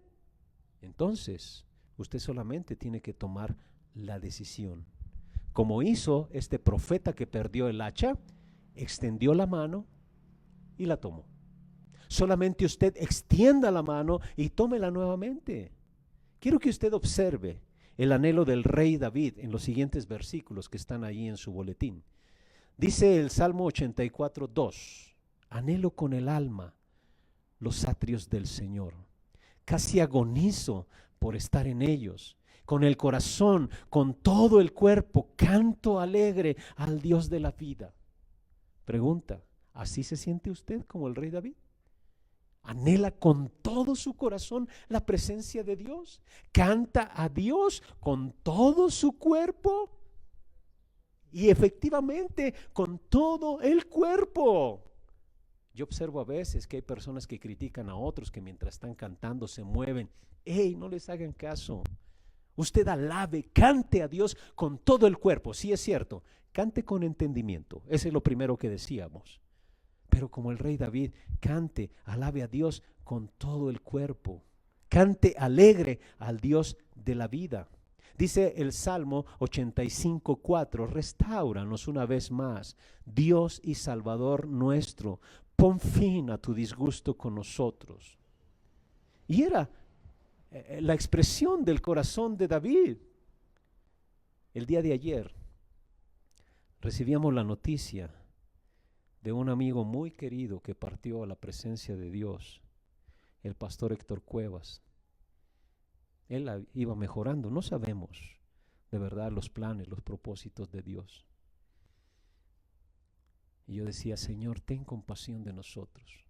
Entonces, usted solamente tiene que tomar la decisión. Como hizo este profeta que perdió el hacha, extendió la mano y la tomó. Solamente usted extienda la mano y tómela nuevamente. Quiero que usted observe el anhelo del rey David en los siguientes versículos que están ahí en su boletín. Dice el Salmo 84:2: anhelo con el alma los atrios del Señor, casi agonizo por estar en ellos. Con el corazón, con todo el cuerpo, canto alegre al Dios de la vida. Pregunta: ¿así se siente usted como el rey David? ¿Anhela con todo su corazón la presencia de Dios? ¿Canta a Dios con todo su cuerpo? Y efectivamente, con todo el cuerpo. Yo observo a veces que hay personas que critican a otros que mientras están cantando se mueven. ¡Ey, no les hagan caso! Usted alabe, cante a Dios con todo el cuerpo. Sí, es cierto, cante con entendimiento. Ese es lo primero que decíamos. Pero como el rey David, cante, alabe a Dios con todo el cuerpo. Cante alegre al Dios de la vida. Dice el Salmo 85:4: restáuranos una vez más, Dios y Salvador nuestro, pon fin a tu disgusto con nosotros. Y era la expresión del corazón de David. El día de ayer recibíamos la noticia de un amigo muy querido que partió a la presencia de Dios, el pastor Héctor Cuevas. Él iba mejorando. No sabemos de verdad los planes, los propósitos de Dios. Y yo decía: Señor, ten compasión de nosotros.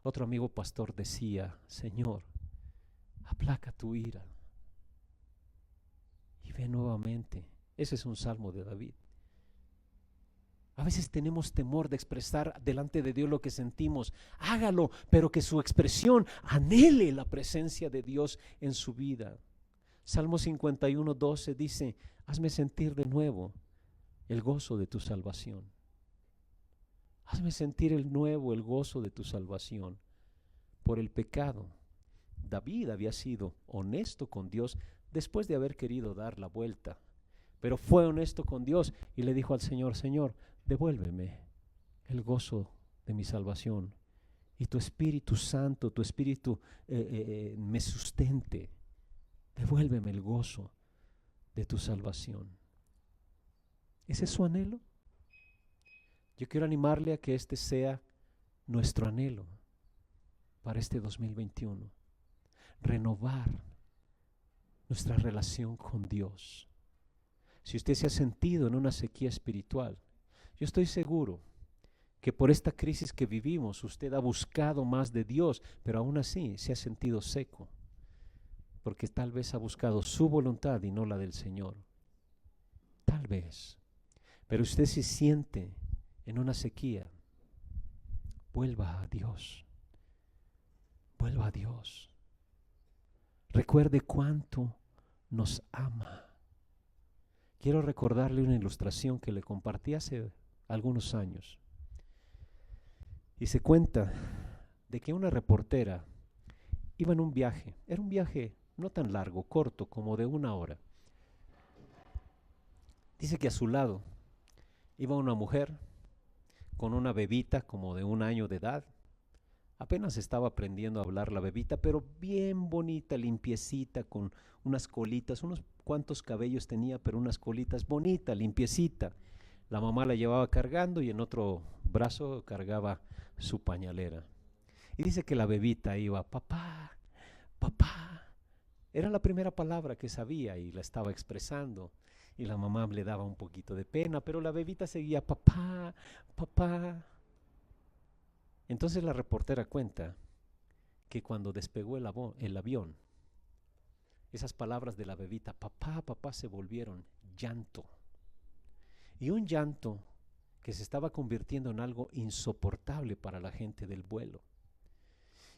Otro amigo pastor decía: Señor, aplaca tu ira y ve nuevamente. Ese es un salmo de David. A veces tenemos temor de expresar delante de Dios lo que sentimos. Hágalo, pero que su expresión anhele la presencia de Dios en su vida. Salmo 51:12 dice: hazme sentir de nuevo el gozo de tu salvación. Hazme sentir el gozo de tu salvación. Por el pecado, David había sido honesto con Dios después de haber querido dar la vuelta. Pero fue honesto con Dios y le dijo al Señor: Señor, devuélveme el gozo de mi salvación y tu Espíritu Santo, tu Espíritu me sustente. Devuélveme el gozo de tu salvación. ¿Ese es su anhelo? Yo quiero animarle a que este sea nuestro anhelo para este 2021. Renovar nuestra relación con Dios. Si usted se ha sentido en una sequía espiritual, yo estoy seguro que por esta crisis que vivimos usted ha buscado más de Dios, pero aún así se ha sentido seco, porque tal vez ha buscado su voluntad y no la del Señor. Tal vez. Pero usted se siente en una sequía, vuelva a Dios. Vuelva a Dios. Recuerde cuánto nos ama. quiero recordarle una ilustración que le compartí hace algunos años. Y se cuenta de que una reportera iba en un viaje. Era un viaje no tan largo, corto, como de 1 hora. Dice que a su lado iba una mujer con una bebita como de 1 año de edad. Apenas estaba aprendiendo a hablar la bebita, pero bien bonita, limpiecita, con unas colitas, unos cuantos cabellos tenía, pero unas colitas bonita, limpiecita. La mamá la llevaba cargando y en otro brazo cargaba su pañalera. Y dice que la bebita iba, papá, papá. Era la primera palabra que sabía y la estaba expresando. Y la mamá le daba un poquito de pena, pero la bebita seguía, papá, papá. Entonces la reportera cuenta que cuando despegó el avión, esas palabras de la bebita, papá, papá, se volvieron llanto. Y un llanto que se estaba convirtiendo en algo insoportable para la gente del vuelo.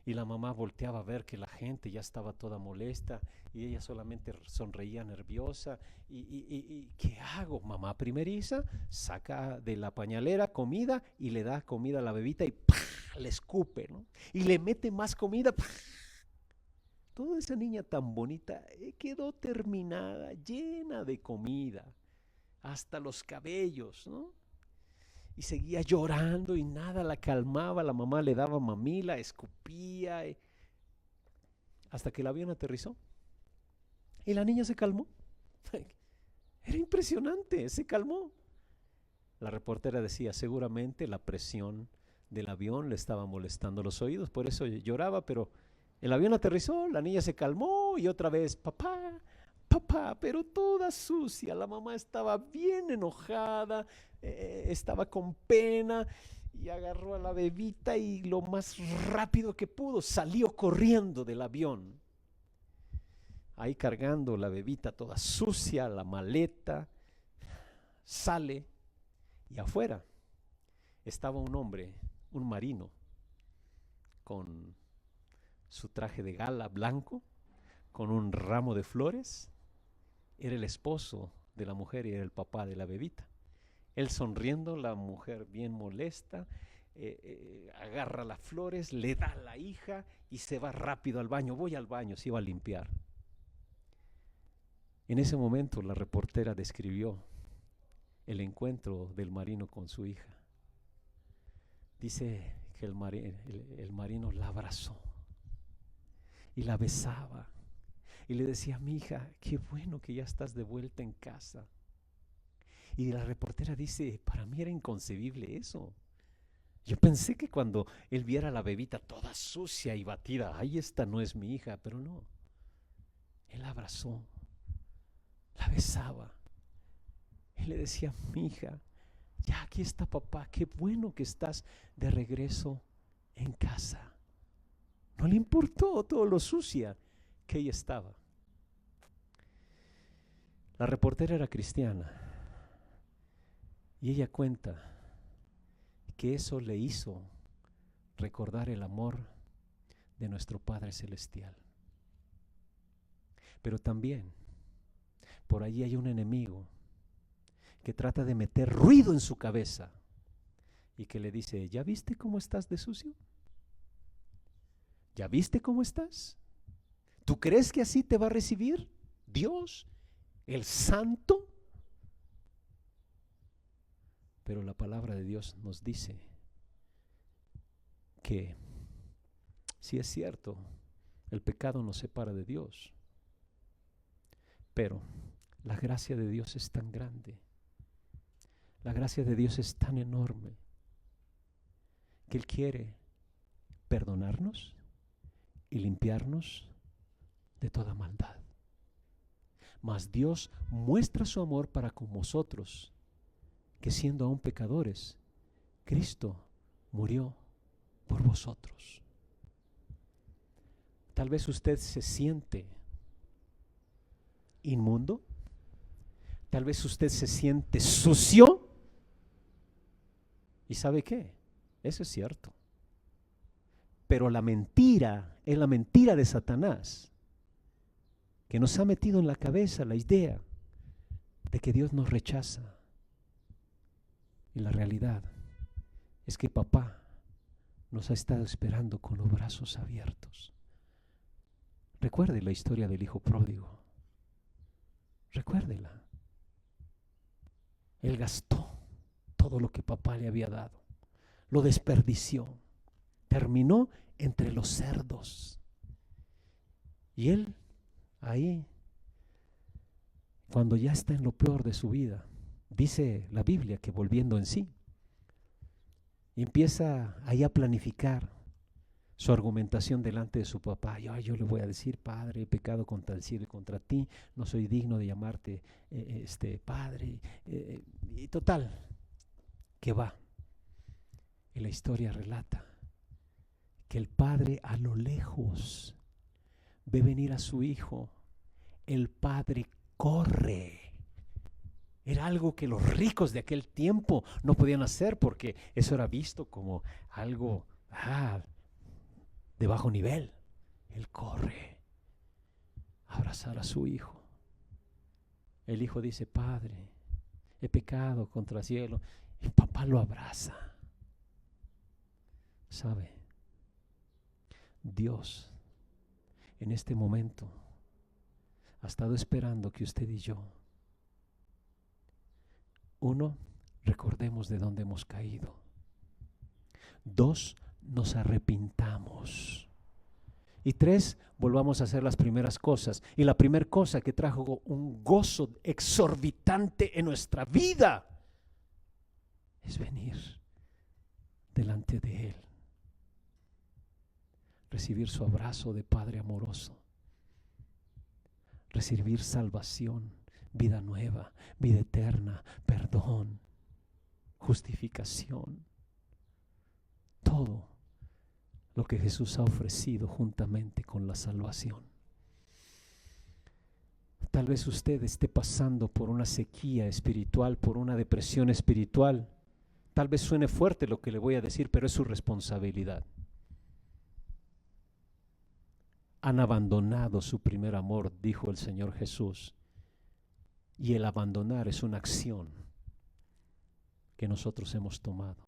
Y la mamá volteaba a ver que la gente ya estaba toda molesta y ella solamente sonreía nerviosa. ¿Y qué hago? Mamá primeriza saca de la pañalera comida y le da comida a la bebita y ¡pah!, le escupe, ¿no? Y le mete más comida. ¡Pah! Toda esa niña tan bonita quedó terminada, llena de comida, hasta los cabellos, ¿no? Y seguía llorando y nada la calmaba. La mamá le daba mamila, escupía, hasta que el avión aterrizó. Y la niña se calmó. Era impresionante, se calmó. La reportera decía, seguramente la presión del avión le estaba molestando los oídos, por eso lloraba, pero el avión aterrizó, la niña se calmó y otra vez, papá, papá, pero toda sucia. La mamá estaba bien enojada, estaba con pena y agarró a la bebita y lo más rápido que pudo salió corriendo del avión. Ahí cargando la bebita toda sucia, la maleta, sale y afuera estaba un hombre, un marino, con su traje de gala blanco, con un ramo de flores. Era el esposo de la mujer y era el papá de la bebita. Él sonriendo, la mujer bien molesta, agarra las flores, le da a la hija y se va rápido al baño. Voy al baño, se iba a limpiar. En ese momento la reportera describió el encuentro del marino con su hija. Dice que el marino la abrazó y la besaba y le decía, mi hija, qué bueno que ya estás de vuelta en casa. Y la reportera dice, para mí era inconcebible eso. Yo pensé que cuando él viera a la bebita toda sucia y batida, ay, esta no es mi hija, pero no. Él la abrazó, la besaba y le decía, mi hija, ya aquí está papá, qué bueno que estás de regreso en casa. No le importó todo lo sucia que ella estaba. La reportera era cristiana y ella cuenta que eso le hizo recordar el amor de nuestro Padre Celestial. Pero también por allí hay un enemigo que trata de meter ruido en su cabeza y que le dice, ¿ya viste cómo estás de sucio? ¿Ya viste cómo estás? ¿Tú crees que así te va a recibir Dios, el Santo? Pero la palabra de Dios nos dice que sí es cierto, el pecado nos separa de Dios, pero la gracia de Dios es tan grande, la gracia de Dios es tan enorme, que Él quiere perdonarnos y limpiarnos de toda maldad. Mas Dios muestra su amor para con vosotros, que siendo aún pecadores, Cristo murió por vosotros. Tal vez usted se siente inmundo, tal vez usted se siente sucio, y ¿sabe qué? Eso es cierto. Pero la mentira es la mentira de Satanás, que nos ha metido en la cabeza la idea de que Dios nos rechaza. Y la realidad es que papá nos ha estado esperando con los brazos abiertos. Recuerde la historia del hijo pródigo. Recuérdela. Él gastó todo lo que papá le había dado. Lo desperdició. Terminó entre los cerdos. Y él ahí, cuando ya está en lo peor de su vida, dice la Biblia que volviendo en sí, empieza ahí a planificar su argumentación delante de su papá. Yo le voy a decir: Padre, he pecado contra el cielo y contra ti, no soy digno de llamarte Padre. Y total, que va. Y la historia relata que el padre a lo lejos ve venir a su hijo. El padre corre. Era algo que los ricos de aquel tiempo no podían hacer, porque eso era visto como algo de bajo nivel. Él corre a abrazar a su hijo. El hijo dice: Padre, he pecado contra el cielo. El papá lo abraza. ¿Sabe? Dios en este momento ha estado esperando que usted y yo, uno, recordemos de dónde hemos caído. Dos, nos arrepintamos. Y tres, volvamos a hacer las primeras cosas. Y la primera cosa que trajo un gozo exorbitante en nuestra vida es venir delante de Él, recibir su abrazo de Padre amoroso, recibir salvación, vida nueva, vida eterna, perdón, justificación, todo lo que Jesús ha ofrecido juntamente con la salvación. Tal vez usted esté pasando por una sequía espiritual, por una depresión espiritual. Tal vez suene fuerte lo que le voy a decir, pero es su responsabilidad. Han abandonado su primer amor, dijo el Señor Jesús. Y el abandonar es una acción que nosotros hemos tomado.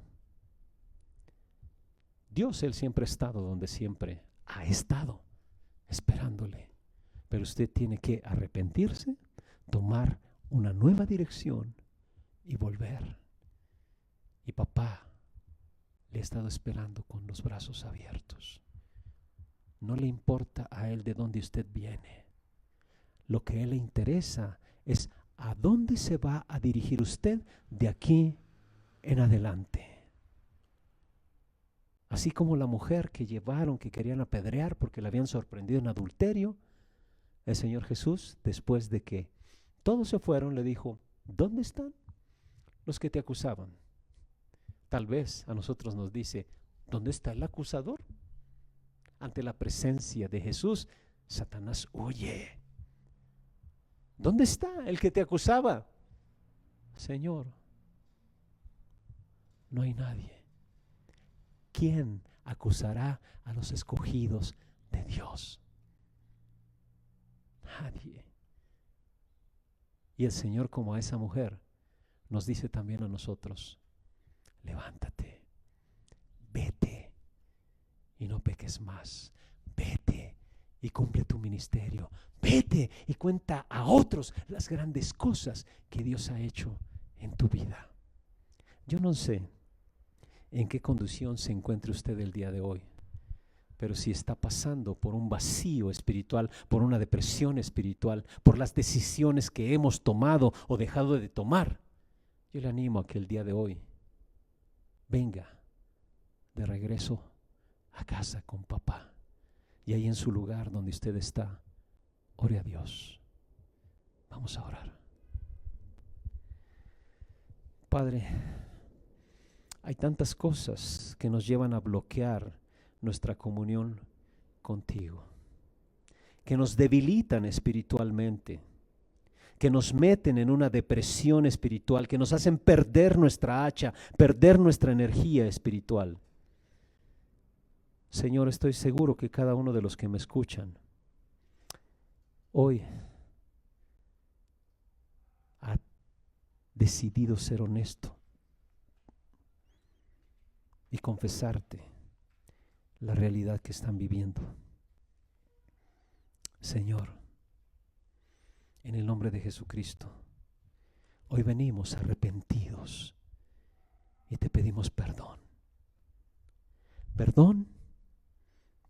Dios, Él siempre ha estado donde siempre ha estado, esperándole. Pero usted tiene que arrepentirse, tomar una nueva dirección y volver. Y papá le ha estado esperando con los brazos abiertos. No le importa a Él de dónde usted viene. Lo que a Él le interesa es a dónde se va a dirigir usted de aquí en adelante. Así como la mujer que llevaron, que querían apedrear porque la habían sorprendido en adulterio, el Señor Jesús, después de que todos se fueron, le dijo: ¿dónde están los que te acusaban? Tal vez a nosotros nos dice: ¿dónde está el acusador? Ante la presencia de Jesús, Satanás huye. ¿Dónde está el que te acusaba? Señor, no hay nadie. ¿Quién acusará a los escogidos de Dios? Nadie. Y el Señor, como a esa mujer, nos dice también a nosotros: levántate, vete y no peques más. Vete y cumple tu ministerio. Vete y cuenta a otros las grandes cosas que Dios ha hecho en tu vida. Yo no sé en qué condición se encuentre usted el día de hoy, pero si está pasando por un vacío espiritual, por una depresión espiritual, por las decisiones que hemos tomado o dejado de tomar, yo le animo a que el día de hoy venga de regreso a casa con papá, y ahí en su lugar donde usted está, ore a Dios. Vamos a orar. Padre, hay tantas cosas que nos llevan a bloquear nuestra comunión contigo, que nos debilitan espiritualmente, que nos meten en una depresión espiritual, que nos hacen perder nuestra hacha, perder nuestra energía espiritual. Señor, estoy seguro que cada uno de los que me escuchan hoy decidido ser honesto y confesarte la realidad que están viviendo. Señor, en el nombre de Jesucristo, hoy venimos arrepentidos y te pedimos perdón. Perdón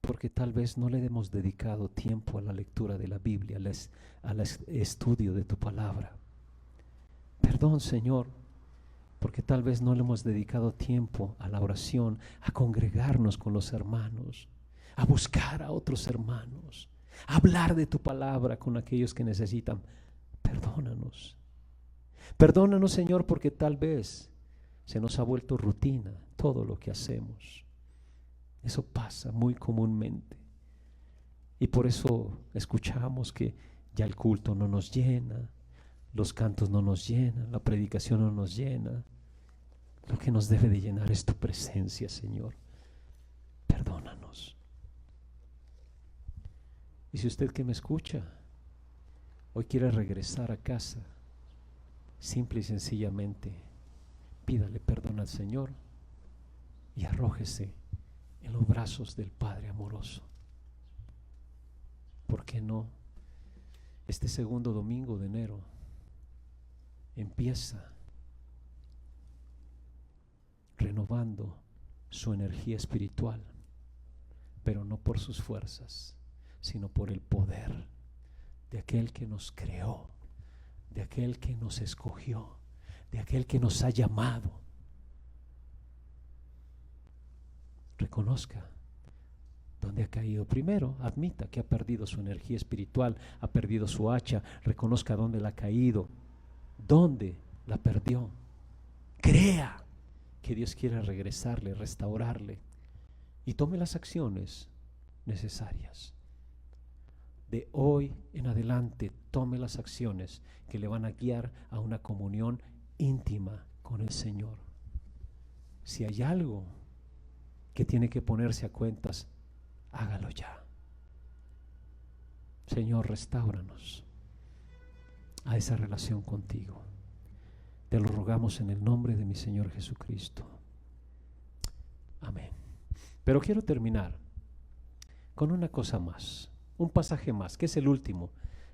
porque tal vez no le hemos dedicado tiempo a la lectura de la Biblia, al estudio de tu palabra. Perdón, Señor, porque tal vez no le hemos dedicado tiempo a la oración, a congregarnos con los hermanos, a buscar a otros hermanos, a hablar de tu palabra con aquellos que necesitan. Perdónanos. Perdónanos, Señor, porque tal vez se nos ha vuelto rutina todo lo que hacemos. Eso pasa muy comúnmente. Y por eso escuchamos que ya el culto no nos llena, los cantos no nos llenan, la predicación no nos llena. Lo que nos debe de llenar es tu presencia, Señor. Perdónanos. Y si usted que me escucha hoy quiere regresar a casa, simple y sencillamente pídale perdón al Señor y arrójese en los brazos del Padre amoroso. ¿Por qué no? Este segundo domingo de enero empieza renovando su energía espiritual, pero no por sus fuerzas, sino por el poder de aquel que nos creó, de aquel que nos escogió, de aquel que nos ha llamado. Reconozca dónde ha caído. Primero, admita que ha perdido su energía espiritual, ha perdido su hacha. Reconozca dónde la ha caído, dónde la perdió. Crea que Dios quiere regresarle, restaurarle, y tome las acciones necesarias. De hoy en adelante, tome las acciones que le van a guiar a una comunión íntima con el Señor. Si hay algo que tiene que ponerse a cuentas, hágalo ya. Señor, restáuranos a esa relación contigo. Te lo rogamos en el nombre de mi Señor Jesucristo. Amén. Pero quiero terminar con una cosa más, un pasaje más, que es el último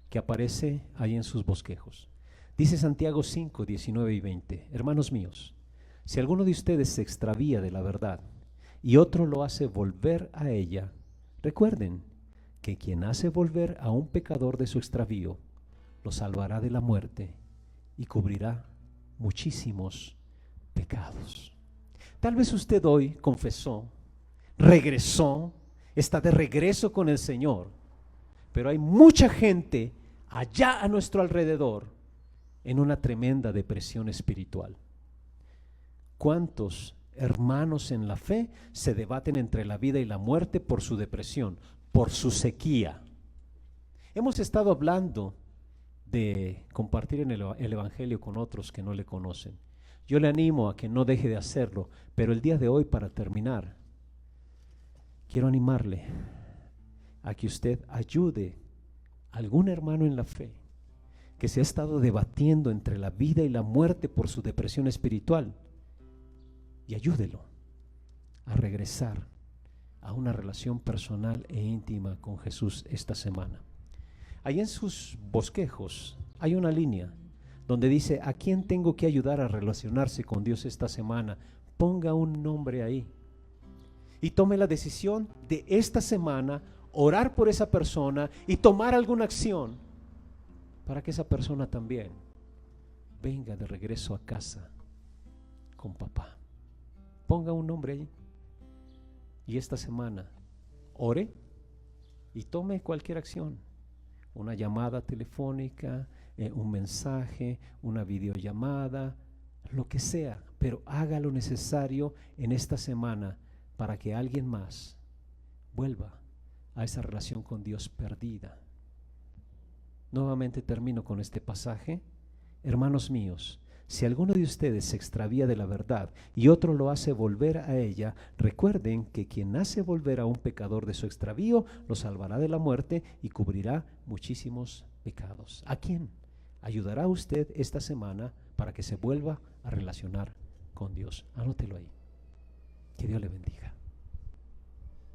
que aparece ahí en sus bosquejos. Dice Santiago 5, 19 y 20. Hermanos míos, si alguno de ustedes se extravía de la verdad y otro lo hace volver a ella, recuerden que quien hace volver a un pecador de su extravío, lo salvará de la muerte y cubrirá muchísimos pecados. Tal vez usted hoy confesó, regresó, está de regreso con el Señor, pero hay mucha gente allá a nuestro alrededor en una tremenda depresión espiritual. ¿Cuántos hermanos en la fe se debaten entre la vida y la muerte por su depresión, por su sequía? Hemos estado hablando de compartir en el Evangelio con otros que no le conocen. Yo le animo a que no deje de hacerlo, pero el día de hoy, para terminar, quiero animarle a que usted ayude a algún hermano en la fe que se ha estado debatiendo entre la vida y la muerte por su depresión espiritual, y ayúdelo a regresar a una relación personal e íntima con Jesús esta semana. Ahí en sus bosquejos hay una línea donde dice: ¿a quién tengo que ayudar a relacionarse con Dios esta semana? Ponga un nombre ahí y tome la decisión de esta semana orar por esa persona y tomar alguna acción para que esa persona también venga de regreso a casa con papá. Ponga un nombre ahí y esta semana ore y tome cualquier acción. Una llamada telefónica, un mensaje, una videollamada, lo que sea, pero haga lo necesario en esta semana para que alguien más vuelva a esa relación con Dios perdida. Nuevamente termino con este pasaje. Hermanos míos, si alguno de ustedes se extravía de la verdad y otro lo hace volver a ella, recuerden que quien hace volver a un pecador de su extravío, lo salvará de la muerte y cubrirá muchísimos pecados. ¿A quién ayudará usted esta semana para que se vuelva a relacionar con Dios. Anótelo ahí. Que Dios le bendiga.